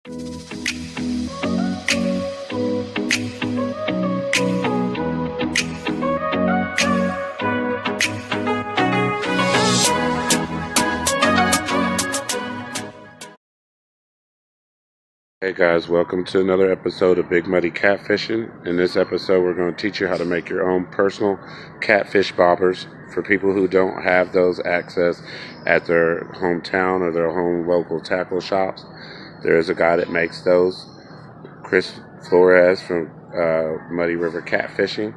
Hey guys, welcome to another episode of Big Muddy Catfishing. In this episode, we're going to teach you how to make your own personal catfish bobbers for people who don't have those access at their hometown or their home local tackle shops. There is a guy that makes those, Chris Flores from Muddy River Catfishing.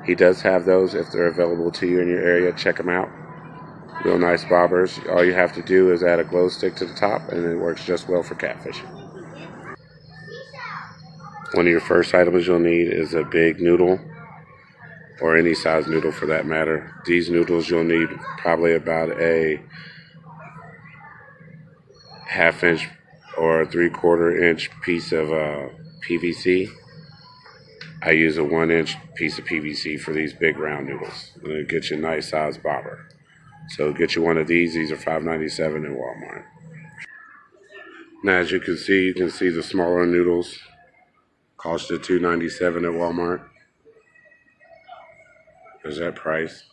He does have those. If they're available to you in your area, check them out. Real nice bobbers. All you have to do is add a glow stick to the top and it works just well for catfishing. One of your first items you'll need is a big noodle, or any size noodle for that matter. These noodles you'll need probably about a 1/2 inch or a 3/4 inch piece of PVC. I use a 1 inch piece of PVC for these big round noodles. And it'll get you a nice size bobber. So get you one of these. These are $5.97 in Walmart. Now as you can see the smaller noodles cost you $2.97 at Walmart. There's that price.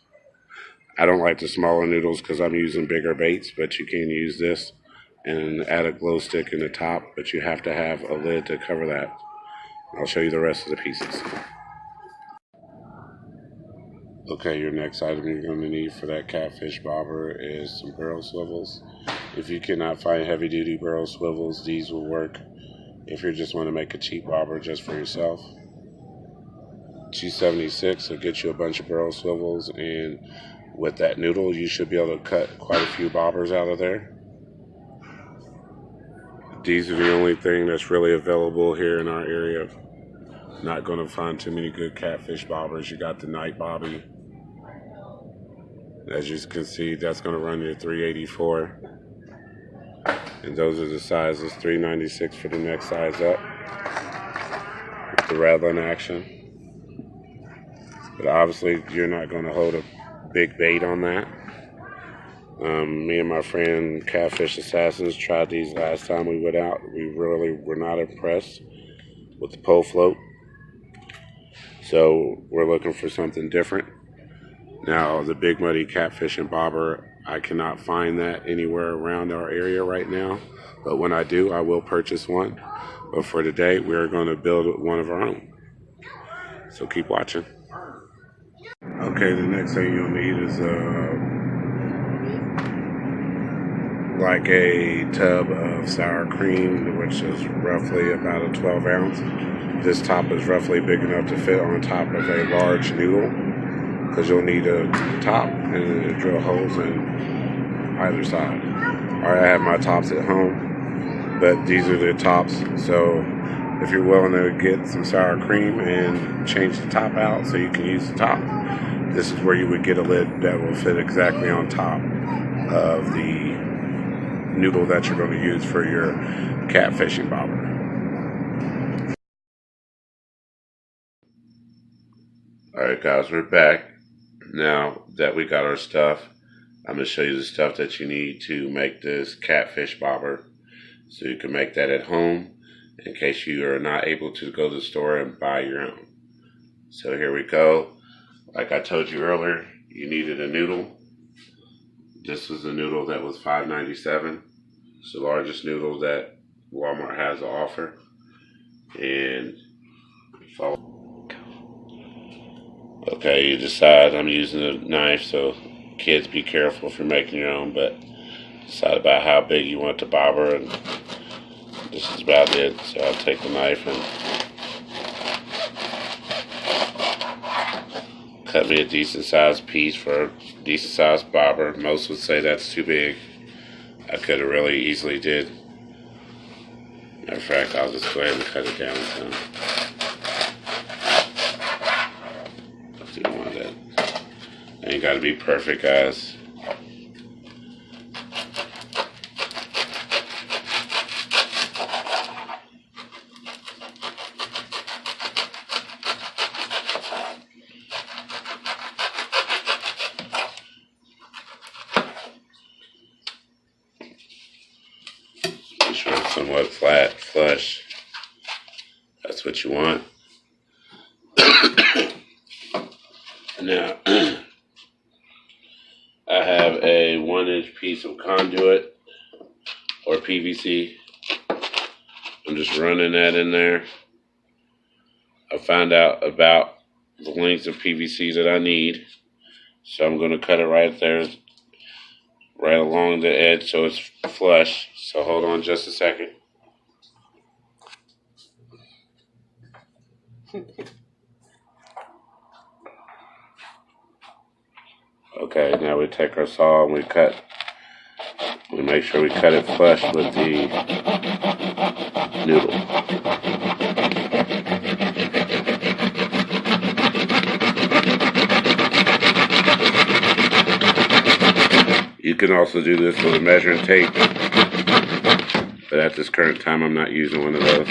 I don't like the smaller noodles because I'm using bigger baits, but you can use this and add a glow stick in the top, but you have to have a lid to cover that. I'll show you the rest of the pieces. Okay, your next item you're going to need for that catfish bobber is some barrel swivels. If you cannot find heavy duty barrel swivels, these will work if you just want to make a cheap bobber just for yourself. $2.76 will get you a bunch of barrel swivels, and with that noodle you should be able to cut quite a few bobbers out of there. These are the only thing that's really available here in our area. Not going to find too many good catfish bobbers. You got the night bobby. As you can see, that's going to run you $3.84. And those are the sizes, $3.96 for the next size up, with the rattling action. But obviously, you're not going to hold a big bait on that. Me and my friend Catfish Assassins tried these last time we went out. We really were not impressed with the pole float. So we're looking for something different. Now, the Big Muddy Catfishing Bobber, I cannot find that anywhere around our area right now, but when I do, I will purchase one. But for today, we are going to build one of our own. So keep watching. Okay, the next thing you'll need is like a tub of sour cream, which is roughly about a 12 ounce. This top is roughly big enough to fit on top of a large noodle, because you'll need a top and drill holes in either side. Alright, I have my tops at home, but these are the tops. So if you're willing to get some sour cream and change the top out so you can use the top, this is where you would get a lid that will fit exactly on top of the noodle that you're going to use for your catfishing bobber. Alright guys, we're back. Now that we got our stuff, I'm going to show you the stuff that you need to make this catfish bobber, so you can make that at home in case you are not able to go to the store and buy your own. So here we go. Like I told you earlier, you needed a noodle. This was a noodle that was $5.97. It's the largest noodle that Walmart has to offer. And follow. Okay, you decide. I'm using a knife, so kids be careful if you're making your own, but decide about how big you want the bobber, and this is about it. So I'll take the knife and cut me a decent sized piece for a decent sized bobber. Most would say that's too big. I could have really easily did. Matter of fact, I'll just go ahead and cut it down some. Ain't got to be perfect, guys. Be sure it's somewhat flat. flat, flush. That's what you want. Now, I have a 1-inch piece of conduit or PVC. I'm just running that in there. I found out about the length of PVC that I need. So I'm going to cut it right there, right along the edge so it's flush. So hold on just a second. Okay, now we take our saw and we make sure we cut it flush with the noodle. You can also do this with a measuring tape, but at this current time I'm not using one of those.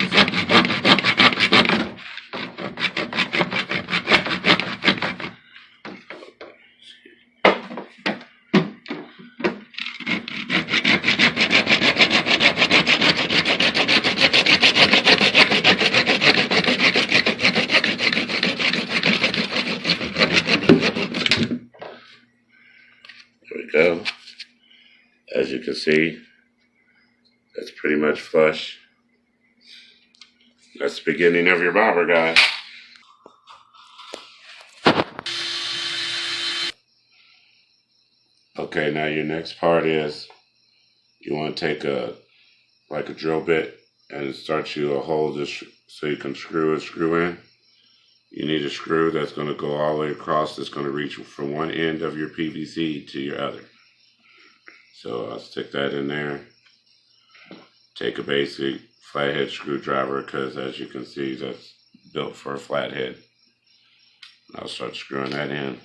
There we go. As you can see, that's pretty much flush. That's the beginning of your bobber, guys. Okay, now your next part is you want to take a drill bit and start you a hole just so you can screw in. You need a screw that's going to go all the way across. That's going to reach from one end of your PVC to your other. So I'll stick that in there. Take a basic flathead screwdriver because as you can see that's built for a flathead. I'll start screwing that in.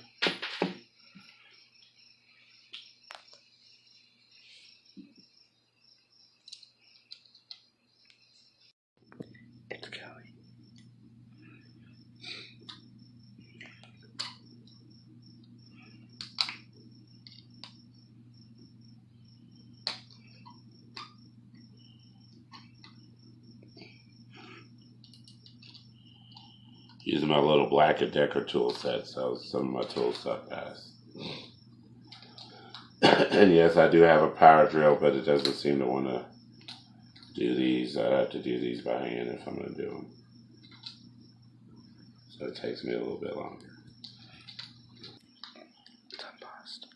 Using my little Black & Decker tool set, so some of my tools suck, guys. And yes, I do have a power drill, but it doesn't seem to want to do these. I have to do these by hand if I'm going to do them. So it takes me a little bit longer. It's unpaused.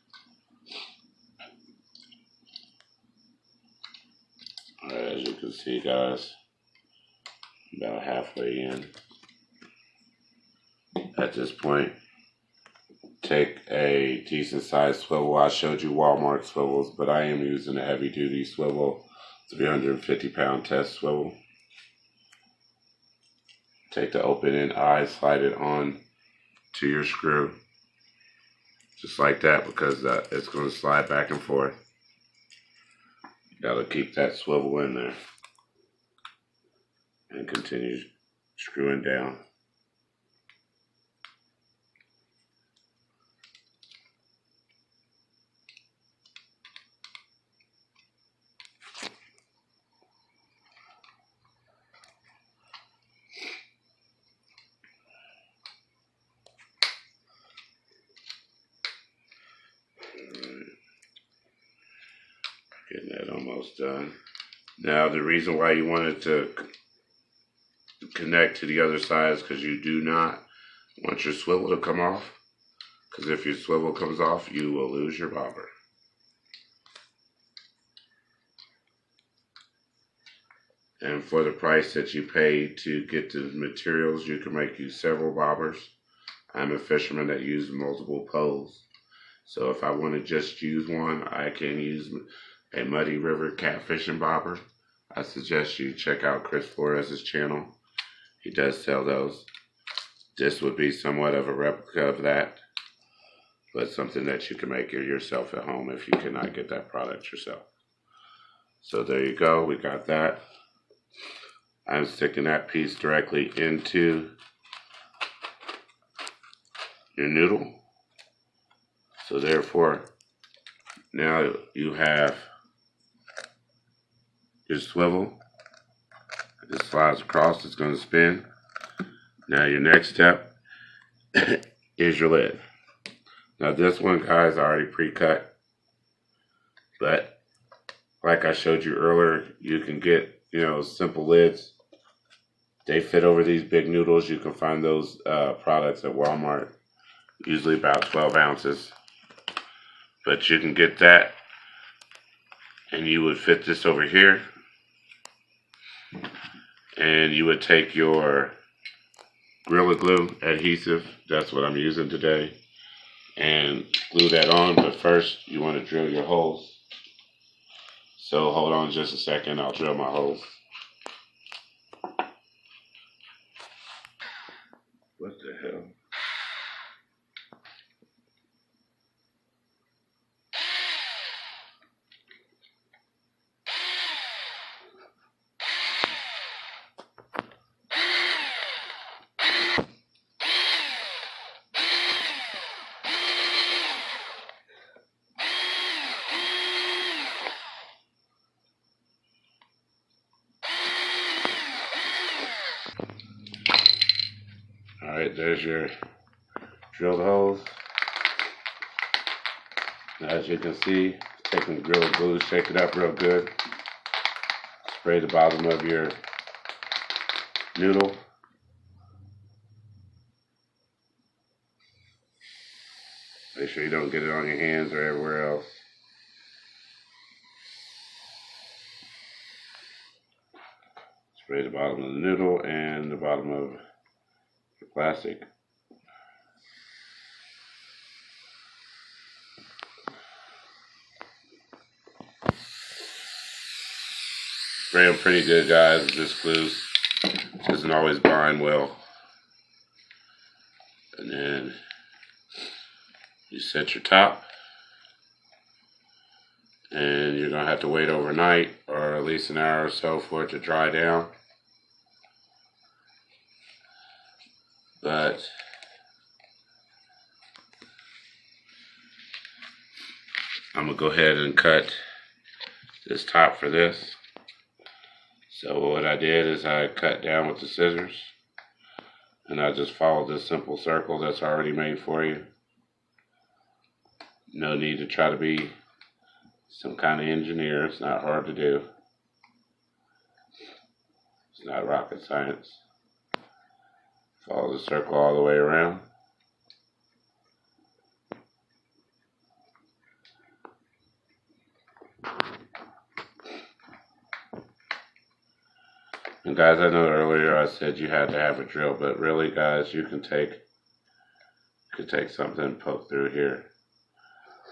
Alright, as you can see, guys, about halfway in. At this point, take a decent sized swivel. I showed you Wal-Mart swivels, but I am using a heavy duty swivel, 350-pound test swivel. Take the open end eye, slide it on to your screw, just like that, because it's going to slide back and forth. That'll keep that swivel in there. And continue screwing down. Getting that almost done. Now the reason why you want it to connect to the other side is because you do not want your swivel to come off. Because if your swivel comes off, you will lose your bobber. And for the price that you pay to get the materials, you can make you several bobbers. I'm a fisherman that uses multiple poles. So if I want to just use one, I can use a Muddy River catfishing bobber. I suggest you check out Chris Flores' channel. He does sell those. This would be somewhat of a replica of that, but something that you can make yourself at home if you cannot get that product yourself. So there you go, we got that. I'm sticking that piece directly into your noodle. So therefore, now you have your swivel It slides across, it's going to spin. Now your next step is your lid. Now this one, guys, I already pre-cut, but like I showed you earlier, you can get, simple lids. They fit over these big noodles. You can find those products at Walmart, usually about 12 ounces. But you can get that, and you would fit this over here, and you would take your Gorilla Glue adhesive, that's what I'm using today, and glue that on. But first you want to drill your holes. So hold on just a second, I'll drill my holes. What the hell? Alright, there's your drilled holes. Now, as you can see, taking Gorilla Glue, shake it up real good. Spray the bottom of your noodle. Make sure you don't get it on your hands or everywhere else. Spray the bottom of the noodle and the bottom of the plastic. Spray them pretty good, guys. This glue doesn't always bind well. And then you set your top. And you're going to have to wait overnight, or at least an hour or so, for it to dry down. But I'm going to go ahead and cut this top for this. So what I did is I cut down with the scissors, and I just followed this simple circle that's already made for you. No need to try to be some kind of engineer. It's not hard to do. It's not rocket science. Follow the circle all the way around. And guys, I know earlier I said you had to have a drill, but really, guys, you can take something and poke through here.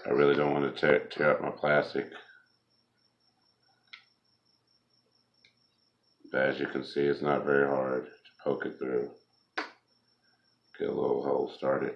I really don't want to tear up my plastic. But as you can see, it's not very hard to poke it through. Get a little hole started.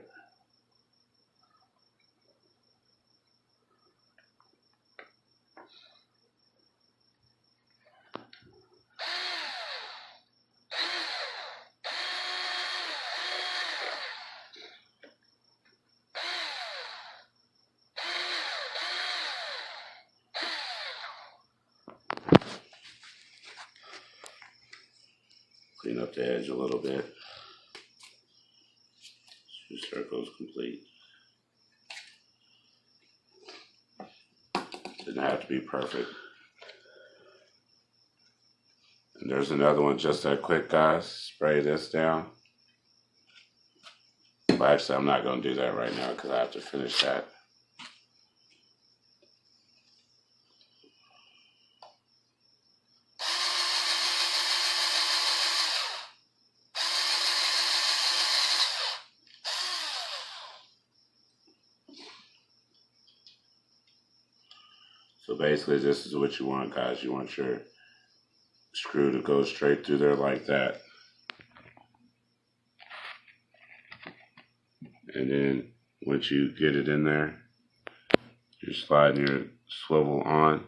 Clean up the edge a little bit. 2 circles complete. Didn't have to be perfect. And there's another one just that quick, guys. Spray this down. Well, actually, I'm not going to do that right now because I have to finish that. So basically, this is what you want, guys. You want your screw to go straight through there like that. And then once you get it in there, you're sliding your swivel on.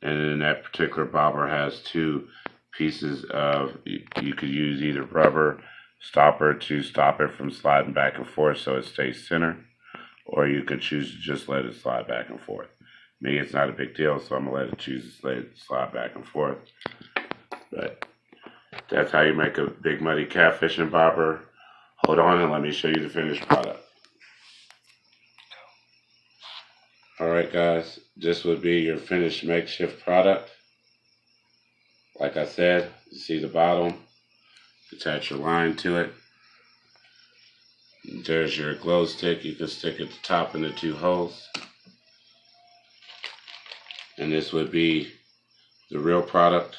And then that particular bobber has 2 pieces of, you could use either rubber stopper to stop it from sliding back and forth so it stays center, or you can choose to just let it slide back and forth. Me, it's not a big deal, so I'm going to let it slide back and forth. But that's how you make a big muddy catfishing bobber. Hold on and let me show you the finished product. Alright guys, this would be your finished makeshift product. Like I said, you see the bottom, attach your line to it. There's your glow stick, you can stick at the top in the 2 holes. And this would be the real product.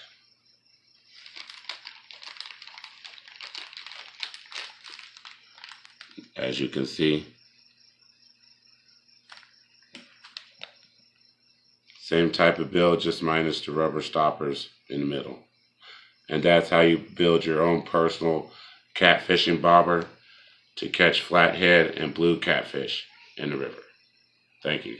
As you can see, same type of build, just minus the rubber stoppers in the middle. And that's how you build your own personal catfishing bobber to catch flathead and blue catfish in the river. Thank you.